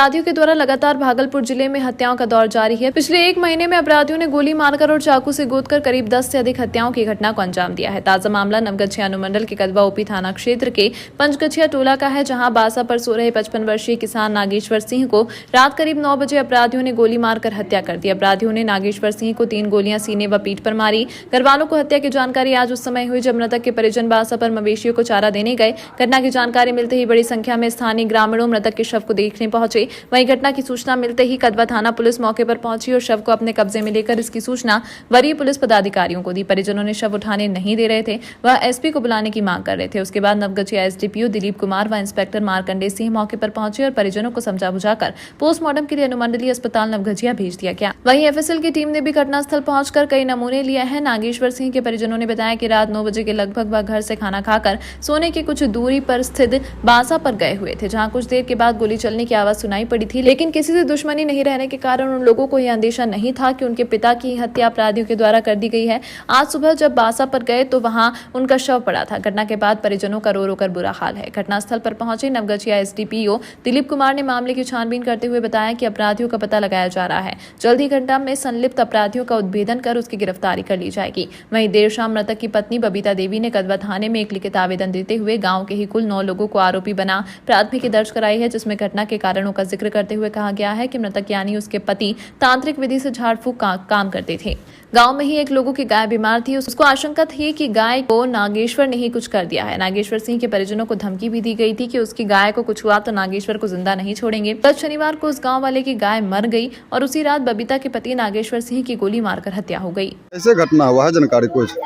अपराधियों के द्वारा लगातार भागलपुर जिले में हत्याओं का दौर जारी है। पिछले 1 महीने में अपराधियों ने गोली मारकर और चाकू से गोदकर करीब 10 से अधिक हत्याओं की घटना को अंजाम दिया है। ताजा मामला नवगछिया अनुमंडल के कदवा ओपी थाना क्षेत्र के पंचगछिया टोला का है, जहां बासा पर सो रहे 55 वर्षीय किसान नागेश्वर सिंह को रात करीब 9 बजे अपराधियों ने गोली मारकर हत्या कर दी। अपराधियों ने नागेश्वर सिंह को 3 गोलियां सीने व पीठ पर मारी। घर वालों को हत्या की जानकारी आज उस समय हुई जब मृतक के परिजन बासा पर मवेशियों को चारा देने गए। घटना की जानकारी मिलते ही बड़ी संख्या में स्थानीय ग्रामीणों मृतक के शव को देखने पहुंचे। वहीं घटना की सूचना मिलते ही कदवा थाना पुलिस मौके पर पहुंची और शव को अपने कब्जे में लेकर इसकी सूचना वरीय पुलिस पदाधिकारियों को दी। परिजनों ने शव उठाने नहीं दे रहे थे, वह एसपी को बुलाने की मांग कर रहे थे। उसके बाद नवगछिया एसडीपीओ दिलीप कुमार व इंस्पेक्टर मार्कंडेय सिंह मौके पर पहुंचे और परिजनों को समझा बुझाकर पोस्टमार्टम के लिए अनुमंडलीय अस्पताल नवगछिया भेज दिया गया। वहीं एफएसएल की टीम ने भी घटनास्थल पहुंचकर कई नमूने लिए हैं। नागेश्वर सिंह के परिजनों ने बताया कि रात 9 बजे के लगभग वह घर से खाना खाकर सोने की कुछ दूरी पर स्थित बासा पर गए हुए थे, जहां कुछ देर के बाद गोली चलने की आवाज सुनाई पड़ी थी। लेकिन किसी से दुश्मनी नहीं रहने के कारण उन लोगों को यह अंदेशा नहीं था कि उनके पिता की हत्या अपराधियों के द्वारा कर दी गई है। आज सुबह जब बासा पर गए तो वहां उनका शव पड़ा था। घटना के बाद परिजनों का रो रो कर बुरा हाल है। घटनास्थल पर पहुंचे नवगछिया एसडीपीओ दिलीप कुमार ने मामले की छानबीन करते हुए बताया कि अपराधियों का पता लगाया जा रहा है। जल्द ही घटना में संलिप्त अपराधियों का उद्भेदन कर उसकी गिरफ्तारी कर ली जाएगी। वहीं देर शाम मृतक की पत्नी बबीता देवी ने कदवा थाने में एक लिखित आवेदन देते हुए गांव के ही कुल 9 लोगों को आरोपी बना प्राथमिकी दर्ज कराई है, जिसमें घटना के कारणों का जिक्र करते हुए कहा गया है कि मृतक यानी उसके पति तांत्रिक विधि से झाड़ फूंक का काम करते थे। गांव में ही एक लोगों की गाय बीमार थी, उसको आशंका थी कि गाय को नागेश्वर ने ही कुछ कर दिया है। नागेश्वर सिंह के परिजनों को धमकी भी दी गई थी कि उसकी गाय को कुछ हुआ तो नागेश्वर को जिंदा नहीं छोड़ेंगे। गत शनिवार को उस गांव वाले की गाय मर गई और उसी रात बबीता के पति नागेश्वर सिंह की गोली मारकर हत्या हो गई। ऐसे घटना हुआ है, जानकारी कुछ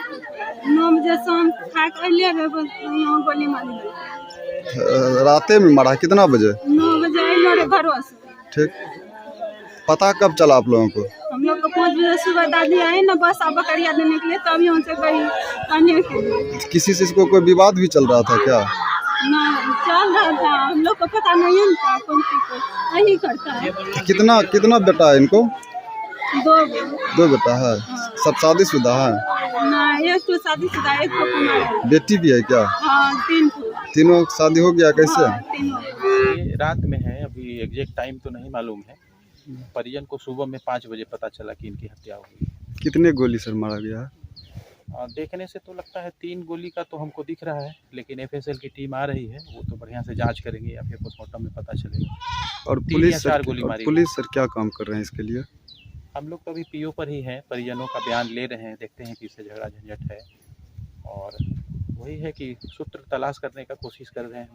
9 बजे शाम गोली मारी राते में मारा। कितना बजे? 9 बजे घरों से। ठीक, पता कब चला आप लोगों को? हम लोग को 5 बजे सुबह दादी आई ना बस बकरिया देने के लिए, तभी उनसे गई आने के लिए। किसी से इसको कोई विवाद भी चल रहा था क्या? ना चल रहा था, हम लोग को पता नहीं है ना कौन सी को यही करता है। कितना बेटा है इनको? 2 बेटा है। सब शादीशुदा है? ना एक तो शादीशुदा, एक को कुमार है। बेटी भी है क्या? हाँ, 3 तीनों शादी हो गया? कैसे? तीनों रात में है, अभी एग्जैक्ट टाइम तो नहीं मालूम है। परिजन को सुबह में 5 बजे पता चला कि इनकी हत्या हो गई। कितने गोली सर मारा गया है? देखने से तो लगता है 3 गोली का तो हमको दिख रहा है, लेकिन एफएसएल की टीम आ रही है, वो तो बढ़िया से जांच करेंगे या फिर पोस्टमार्टम में पता चलेगा। और 3 या 4 गोली मारी। पुलिस सर क्या काम कर रहे हैं इसके लिए? हम लोग तो अभी पीओ पर ही हैं, परिजनों का बयान ले रहे हैं, देखते हैं कि इससे झगड़ा झंझट है और वही है कि सूत्र तलाश करने का कोशिश कर रहे हैं।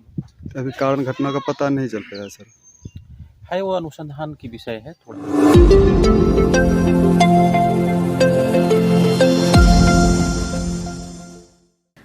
अभी कारण घटना का पता नहीं चल पाया सर? है, वो अनुसंधान की विषय है थोड़ा।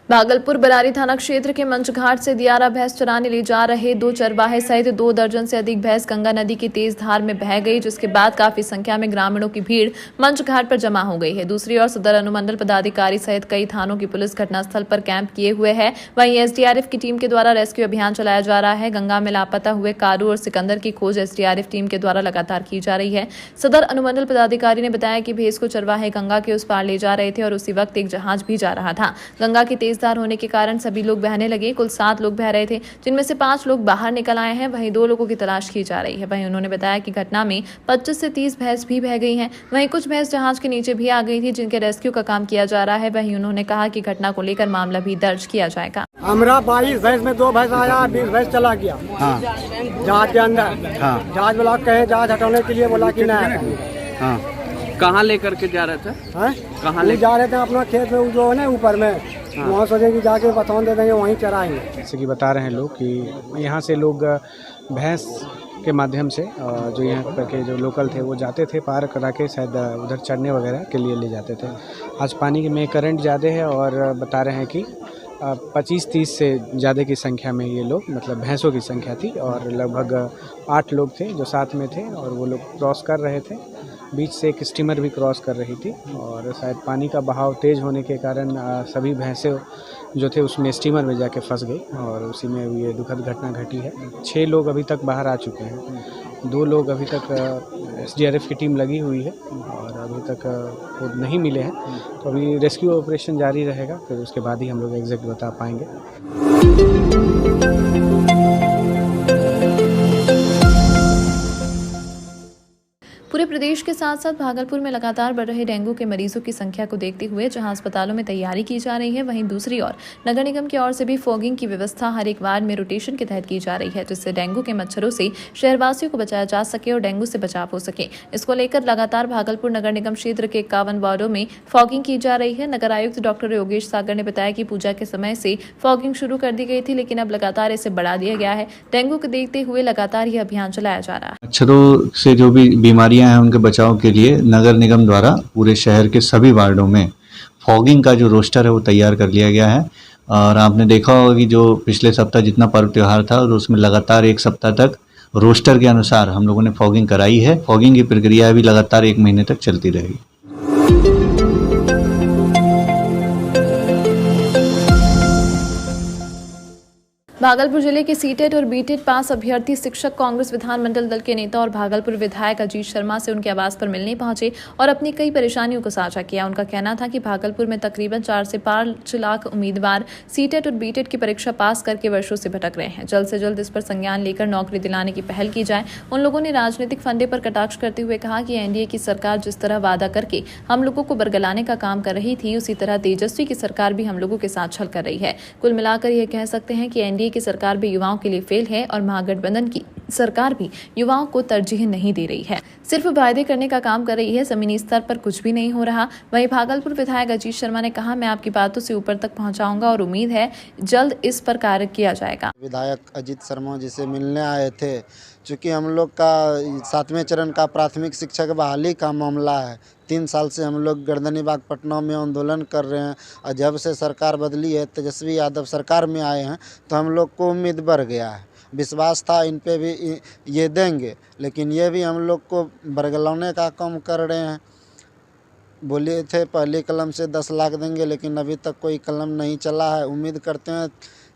भागलपुर बरारी थाना क्षेत्र के मंचघाट से दियारा भैंस चराने ले जा रहे 2 चरवाहे सहित 2 दर्जन से अधिक भैंस गंगा नदी की तेज धार में बह गई, जिसके बाद काफी संख्या में ग्रामीणों की भीड़ मंचघाट पर जमा हो गई है। दूसरी ओर सदर अनुमंडल पदाधिकारी सहित कई थानों की पुलिस घटनास्थल पर कैंप किए हुए है। वहीं एसडीआरएफ की टीम के द्वारा रेस्क्यू अभियान चलाया जा रहा है। गंगा में लापता हुए कारू और सिकंदर की खोज एसडीआरएफ टीम के द्वारा लगातार की जा रही है। सदर अनुमंडल पदाधिकारी ने बताया कि भैंस को चरवाहे गंगा के उस पार ले जा रहे थे और उसी वक्त एक जहाज भी जा रहा था। गंगा की तेज धार होने के कारण सभी लोग बहने लगे। कुल 7 लोग बह रहे थे, जिनमें से 5 लोग बाहर निकल आए हैं। वहीं 2 लोगों की तलाश की जा रही है। वहीं उन्होंने बताया कि घटना में 25 से 30 भैंस भी बह गई हैं। वहीं कुछ भैंस जहाज के नीचे भी आ गई थी, जिनके रेस्क्यू का काम किया जा रहा है। वहीं उन्होंने कहा कि घटना को लेकर मामला भी दर्ज किया जाएगा। हमरा 22 भैंस में 2 भैंस आया, 20 भैंस चला गया। हाँ। जहाज के अंदर। हाँ। जहाज वाला कहे जहाज हटाने के लिए, बोला कि नहीं। हाँ। कहाँ लेकर के जा रहे थे? कहाँ ले जा रहे थे? अपना खेत में जो है ना ऊपर में। हाँ। वहाँ सोचे कि जाके बतौन दे देंगे, वहीं चराएंगे। जैसे कि बता रहे हैं लोग कि यहाँ से लोग भैंस के माध्यम से जो यहाँ पर के जो लोकल थे वो जाते थे, पार करा के शायद उधर चढ़ने वगैरह के लिए ले जाते थे। आज पानी में करंट ज़्यादा है और बता रहे हैं कि 25-30 से ज़्यादा की संख्या में ये लोग, मतलब भैंसों की संख्या थी और लगभग 8 लोग थे जो साथ में थे और वो लोग क्रॉस कर रहे थे। बीच से एक स्टीमर भी क्रॉस कर रही थी और शायद पानी का बहाव तेज़ होने के कारण सभी भैंसें जो थे उसमें स्टीमर में जाके फंस गई और उसी में ये दुखद घटना घटी है। 6 लोग अभी तक बाहर आ चुके हैं। 2 लोग अभी तक एसडीआरएफ की टीम लगी हुई है और अभी तक वो नहीं मिले हैं, तो अभी रेस्क्यू ऑपरेशन जारी रहेगा, फिर उसके बाद ही हम लोग एग्जैक्ट बता पाएंगे। प्रदेश के साथ साथ भागलपुर में लगातार बढ़ रहे डेंगू के मरीजों की संख्या को देखते हुए जहां अस्पतालों में तैयारी की जा रही है, वहीं दूसरी ओर नगर निगम की ओर से भी फॉगिंग की व्यवस्था हर एक वार्ड में रोटेशन के तहत की जा रही है, जिससे डेंगू के मच्छरों से शहरवासियों को बचाया जा सके और डेंगू से बचाव हो सके। इसको लेकर लगातार भागलपुर नगर निगम क्षेत्र के 51 वार्डों में फॉगिंग की जा रही है। नगर आयुक्त डॉक्टर योगेश सागर ने बताया कि पूजा के समय से फॉगिंग शुरू कर दी गई थी, लेकिन अब लगातार इसे बढ़ा दिया गया है। डेंगू को देखते हुए लगातार यह अभियान चलाया जा रहा है। मच्छरों से जो भी बीमारियां हैं उनके बचाव के लिए नगर निगम द्वारा पूरे शहर के सभी वार्डों में फॉगिंग का जो रोस्टर है वो तैयार कर लिया गया है। और आपने देखा होगा कि जो पिछले सप्ताह जितना पर्व त्यौहार था और उसमें लगातार एक सप्ताह तक रोस्टर के अनुसार हम लोगों ने फॉगिंग कराई है। फॉगिंग की प्रक्रिया भी लगातार 1 महीने तक चलती रहेगी। भागलपुर जिले के सीटेट और बीटेट पास अभ्यर्थी शिक्षक कांग्रेस विधानमंडल दल के नेता और भागलपुर विधायक अजीत शर्मा से उनके आवास पर मिलने पहुंचे और अपनी कई परेशानियों को साझा किया। उनका कहना था कि भागलपुर में तकरीबन 4 से 5 लाख उम्मीदवार सीटेट और बीटेट की परीक्षा पास करके वर्षों से भटक रहे हैं। जल्द से जल्द इस पर संज्ञान लेकर नौकरी दिलाने की पहल की जाए। उन लोगों ने राजनीतिक फंडे पर कटाक्ष करते हुए कहा कि एनडीए की सरकार जिस तरह वादा करके हम लोगों को बरगलाने का काम कर रही थी, उसी तरह तेजस्वी की सरकार भी हम लोगों के साथ छल कर रही है। कुल मिलाकर यह कह सकते हैं कि एनडीए की सरकार भी युवाओं के लिए फेल है और महागठबंधन की सरकार भी युवाओं को तरजीह नहीं दे रही है, सिर्फ वायदे करने का काम कर रही है। जमीनी स्तर पर कुछ भी नहीं हो रहा। वहीं भागलपुर विधायक अजीत शर्मा ने कहा, मैं आपकी बातों से ऊपर तक पहुंचाऊंगा और उम्मीद है जल्द इस पर कार्य किया जाएगा। विधायक अजीत शर्मा जी से मिलने आए थे, चूँकि हम लोग का 7वें चरण का प्राथमिक शिक्षक बहाली का मामला है। 3 साल से हम लोग गर्दनीबाग पटना में आंदोलन कर रहे हैं और जब से सरकार बदली है, तेजस्वी यादव सरकार में आए हैं, तो हम लोग को उम्मीद बढ़ गया है। विश्वास था इन पे भी ये देंगे, लेकिन ये भी हम लोग को बरगलाने का काम कर रहे हैं। बोले थे पहली कलम से 10 लाख देंगे, लेकिन अभी तक कोई कलम नहीं चला है। उम्मीद करते हैं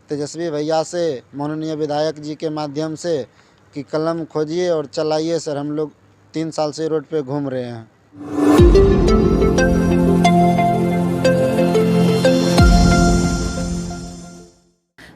तेजस्वी भैया से, माननीय विधायक जी के माध्यम से, कि कलम खोजिए और चलाइए सर। हम लोग 3 साल से रोड पे घूम रहे हैं।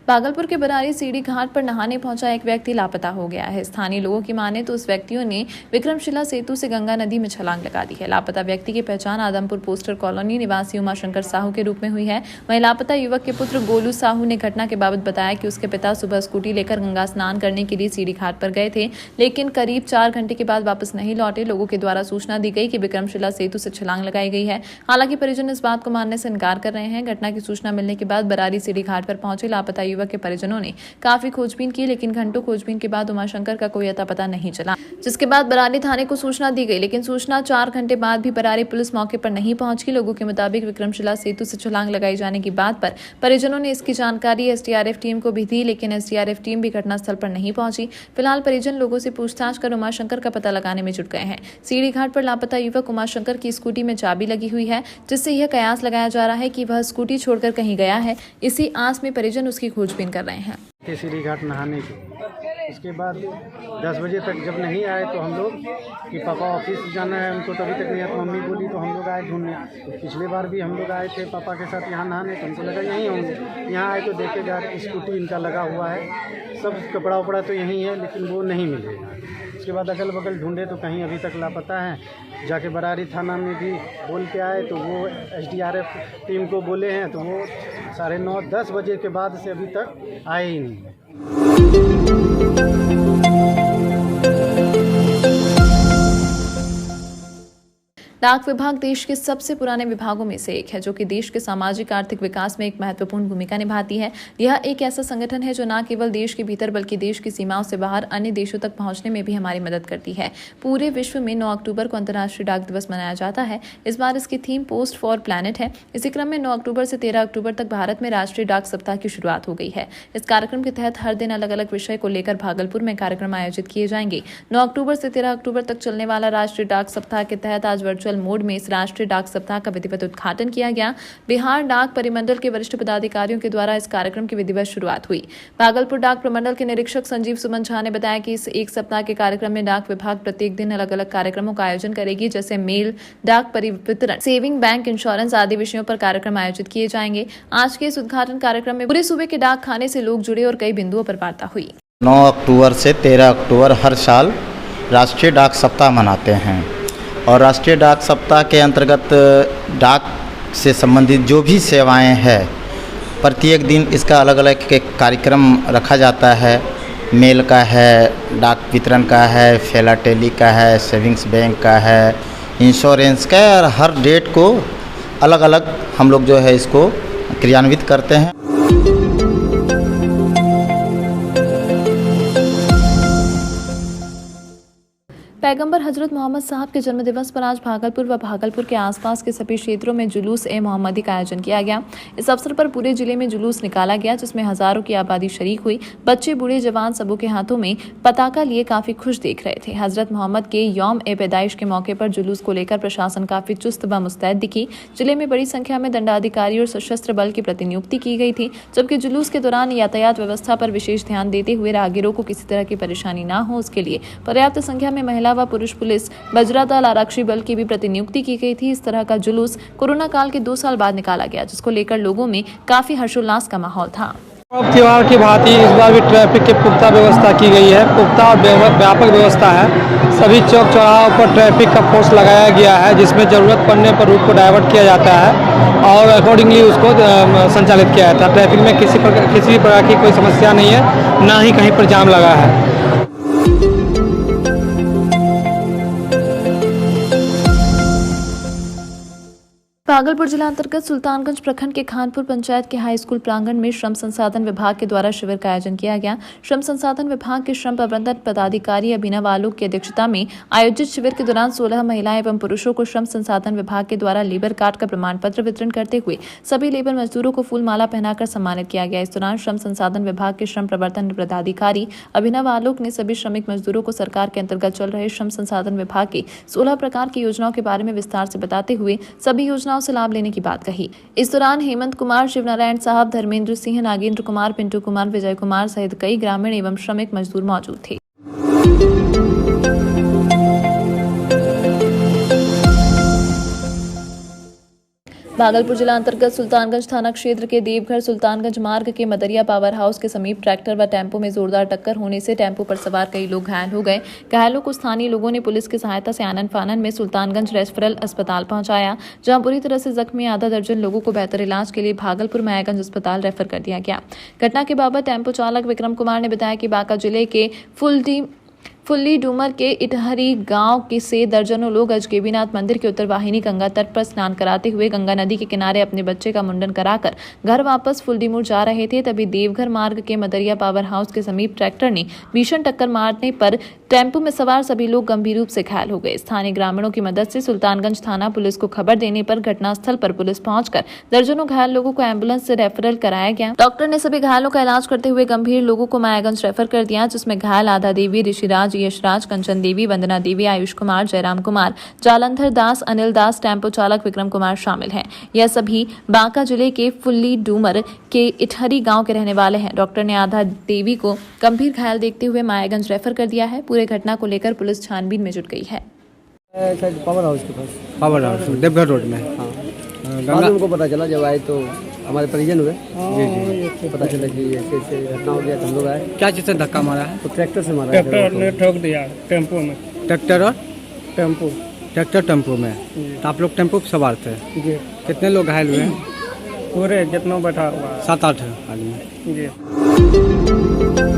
भागलपुर के बरारी सीढ़ी घाट पर नहाने पहुंचा एक व्यक्ति लापता हो गया है। स्थानीय लोगों की माने तो उस व्यक्तियों ने विक्रमशिला सेतु से गंगा नदी में छलांग लगा दी है। लापता व्यक्ति की पहचान आदमपुर पोस्टर कॉलोनी निवासी उमाशंकर साहू के रूप में हुई है। वहीं लापता युवक के पुत्र गोलू साहू ने घटना के बाबत बताया कि उसके पिता सुबह स्कूटी लेकर गंगा स्नान करने के लिए सीढ़ी घाट पर गए थे, लेकिन करीब 4 घंटे के बाद वापस नहीं लौटे। लोगों के द्वारा सूचना दी गई कि विक्रमशिला सेतु से छलांग लगाई गई है। हालांकि परिजन इस बात को मानने से इनकार कर रहे हैं। घटना की सूचना मिलने के बाद बरारी सीढ़ी घाट पर पहुंचे लापता युवक के परिजनों ने काफी खोजबीन की, लेकिन घंटों खोजबीन के बाद उमाशंकर का कोई अता पता नहीं चला, जिसके बाद बरारी थाने को सूचना दी गई, लेकिन सूचना 4 घंटे बाद भी बरारी पुलिस मौके पर नहीं पहुंची। लोगों के मुताबिक विक्रमशिला सेतु से छलांग लगाई जाने की बात पर परिजनों ने इसकी जानकारी एसडीआरएफ टीम को भी दी, लेकिन एसडीआरएफ टीम भी घटनास्थल पर नहीं पहुंची। फिलहाल परिजन लोगों से पूछताछ कर उमाशंकर का पता लगाने में जुट गए हैं। सीढ़ी घाट पर लापता युवक उमाशंकर की स्कूटी में चाबी लगी हुई है, जिससे यह कयास लगाया जा रहा है कि वह स्कूटी छोड़कर कहीं गया है। इसी आस में परिजन उसकी खोजबीन कर रहे हैं। सीढ़ी घाट नहाने के उसके बाद 10 बजे तक जब नहीं आए तो हम लोग कि पापा ऑफिस जाना है, उनको तभी तक नहीं आया। मम्मी बोली तो हम लोग आए ढूंढने। तो पिछले बार भी हम लोग आए थे पापा के साथ यहाँ नहाने, तो हमको लगा यहीं होंगे। यहाँ आए तो देखे जा रहे स्कूटी इनका लगा हुआ है, सब कपड़ा उपड़ा तो यहीं है, लेकिन वो नहीं मिले। उसके बाद अगल बगल ढूंढे तो कहीं अभी तक लापता है। जाके बरारी थाना में भी बोल के आए तो वो एसडीआरएफ टीम को बोले हैं, तो वो 9:30-10 बजे के बाद से अभी तक आए ही नहीं। डाक विभाग देश के सबसे पुराने विभागों में से एक है, जो कि देश के सामाजिक आर्थिक विकास में एक महत्वपूर्ण भूमिका निभाती है। यह एक ऐसा संगठन है जो न केवल देश के भीतर बल्कि देश की सीमाओं से बाहर अन्य देशों तक पहुंचने में भी हमारी मदद करती है। पूरे विश्व में 9 अक्टूबर को अंतर्राष्ट्रीय डाक दिवस मनाया जाता है। इस बार इसकी थीम पोस्ट फॉर प्लैनेट है। इसी क्रम में 9 अक्टूबर से 13 अक्टूबर तक भारत में राष्ट्रीय डाक सप्ताह की शुरुआत हो गई है। इस कार्यक्रम के तहत हर दिन अलग अलग विषय को लेकर भागलपुर में कार्यक्रम आयोजित किए जाएंगे। 9 अक्टूबर से 13 अक्टूबर तक चलने वाला राष्ट्रीय डाक सप्ताह के तहत आज वर्चुअल मोड में इस राष्ट्रीय डाक सप्ताह का विधिवत उद्घाटन किया गया। बिहार डाक परिमंडल के वरिष्ठ पदाधिकारियों के द्वारा इस कार्यक्रम की विधिवत शुरुआत हुई। भागलपुर डाक प्रमंडल के निरीक्षक संजीव सुमन झा ने बताया कि इस एक सप्ताह के कार्यक्रम में डाक विभाग प्रत्येक दिन अलग अलग कार्यक्रमों का आयोजन करेगी, जैसे मेल, डाक परिवितरण, सेविंग बैंक, इंश्योरेंस आदि विषयों पर कार्यक्रम आयोजित किए जाएंगे। आज के इस उद्घाटन कार्यक्रम में पूरे सूबे के डाक खाने से लोग जुड़े और कई बिंदुओं पर वार्ता हुई। 9 अक्टूबर से 13 अक्टूबर हर साल राष्ट्रीय डाक सप्ताह मनाते हैं। और राष्ट्रीय डाक सप्ताह के अंतर्गत डाक से संबंधित जो भी सेवाएं हैं, प्रत्येक दिन इसका अलग अलग एक कार्यक्रम रखा जाता है। मेल का है, डाक वितरण का है, फिलाटेली का है, सेविंग्स बैंक का है, इंश्योरेंस का है, और हर डेट को अलग अलग हम लोग जो है इसको क्रियान्वित करते हैं। पैगंबर हजरत मोहम्मद साहब के जन्मदिवस पर आज भागलपुर व भागलपुर के आसपास के सभी क्षेत्रों में जुलूस ए मोहम्मदी का आयोजन किया गया। इस अवसर पर पूरे जिले में जुलूस निकाला गया, जिसमें हजारों की आबादी शरीक हुई। बच्चे, बूढ़े, जवान सबों के हाथों में पताका लिए काफी खुश दिख रहे थे। हजरत मोहम्मद के यौम ए पैदाइश के मौके पर जुलूस को लेकर प्रशासन काफी चुस्त व मुस्तैद दिखी। जिले में बड़ी संख्या में दंडाधिकारी और सशस्त्र बल की प्रतिनियुक्ति की गई थी, जबकि जुलूस के दौरान यातायात व्यवस्था पर विशेष ध्यान देते हुए राहगीरों को किसी तरह की परेशानी न हो, उसके लिए पर्याप्त संख्या में महिला व पुरुष पुलिस, बजरा दल, आरक्षी बल की भी प्रतिनियुक्ति की गई थी। इस तरह का जुलूस कोरोना काल के 2 साल बाद निकाला गया, जिसको लेकर लोगों में काफी हर्षोल्लास का माहौल था। त्योहार की भांति इस बार भी ट्रैफिक की पुख्ता व्यवस्था की गई है। पुख्ता और व्यापक व्यवस्था है। सभी चौक चौराहों पर ट्रैफिक का फोर्स लगाया गया है, जिसमें ज़रूरत पड़ने पर रूट को डाइवर्ट किया जाता है और अकॉर्डिंगली उसको संचालित किया जाता है। ट्रैफिक में किसी प्रकार की कोई समस्या नहीं है, ना ही कहीं पर जाम लगा है। भागलपुर जिला अंतर्गत सुल्तानगंज प्रखंड के खानपुर पंचायत के हाई स्कूल प्रांगण में श्रम संसाधन विभाग के द्वारा शिविर का आयोजन किया गया। श्रम संसाधन विभाग के श्रम प्रबंधन पदाधिकारी अभिनव आलोक की अध्यक्षता में आयोजित शिविर के दौरान 16 महिलाएं एवं पुरुषों को श्रम संसाधन विभाग के द्वारा लेबर कार्ड का प्रमाण पत्र वितरण करते हुए सभी लेबर मजदूरों को फूल माला पहनाकर सम्मानित किया गया। इस दौरान श्रम संसाधन विभाग के श्रम प्रवर्तन पदाधिकारी अभिनव आलोक ने सभी श्रमिक मजदूरों को सरकार के अंतर्गत चल रहे श्रम संसाधन विभाग की 16 प्रकार की योजनाओं के बारे में विस्तार से बताते हुए सभी योजनाओं से लाभ लेने की बात कही। इस दौरान हेमंत कुमार, शिवनारायण साहब, धर्मेंद्र सिंह, नागेंद्र कुमार, पिंटू कुमार, विजय कुमार सहित कई ग्रामीण एवं श्रमिक मजदूर मौजूद थे। भागलपुर जिला अंतर्गत सुल्तानगंज थाना क्षेत्र के देवघर सुल्तानगंज मार्ग के मदरिया पावर हाउस के समीप ट्रैक्टर व टेम्पो में जोरदार टक्कर होने से टेम्पो पर सवार कई लोग घायल हो गए। घायलों को स्थानीय लोगों ने पुलिस की सहायता से आनन फानन में सुल्तानगंज रेफरल अस्पताल पहुंचाया, जहां बुरी तरह से जख्मी आधा दर्जन लोगों को बेहतर इलाज के लिए भागलपुर मायागंज अस्पताल रेफर कर दिया गया। घटना के बाबत टेम्पो चालक विक्रम कुमार ने बताया कि बांका जिले के फुल्ली डूमर के इटहरी गांव के से दर्जनों लोग अजगेबीनाथ मंदिर के उत्तर वाहिनी गंगा तट पर स्नान कराते हुए गंगा नदी के किनारे अपने बच्चे का मुंडन कराकर घर वापस फुल्लीमूर जा रहे थे। तभी देवघर मार्ग के मदरिया पावर हाउस के समीप ट्रैक्टर ने भीषण टक्कर मारने पर टेम्पो में सवार सभी लोग गंभीर रूप से घायल हो गए। स्थानीय ग्रामीणों की मदद से सुल्तानगंज थाना पुलिस को खबर देने पर घटनास्थल पर पुलिस पहुंचकर दर्जनों घायल लोगों को एम्बुलेंस से रेफरल कराया गया। डॉक्टर ने सभी घायलों का इलाज करते हुए गंभीर लोगों को मायागंज रेफर कर दिया, जिसमें घायल आधा देवी, ऋषिराज, यशराज, कंचन देवी, वंदना देवी, आयुष कुमार, जयराम कुमार, जालंधर दास, अनिल दास, टेम्पो चालक विक्रम कुमार शामिल हैं। यह सभी बांका जिले के फुल्ली डूमर के इटहरी गांव के रहने वाले हैं। डॉक्टर ने आधा देवी को गंभीर घायल देखते हुए मायागंज रेफर कर दिया है। पूरे घटना को लेकर पुलिस छानबीन में जुट गई है। पावर हाउस के पास, पावर हाउस देवघर रोड में। बाद में उनको पता चला, जब आए तो हमारे परिजन हुए। जी पता चला कि ऐसे घटना हो गया। हम लोग आए। क्या चीज़ से धक्का मारा है? तो ट्रैक्टर से मारा। ट्रैक्टर ने ठोक दिया टेम्पो में। ट्रैक्टर और टेम्पो? ट्रैक्टर टेम्पो में। तो आप लोग टेम्पो पर सवार थे? जी। कितने लोग घायल हुए हैं? पूरे जितना बैठा हुआ 7-8 आदमी। जी।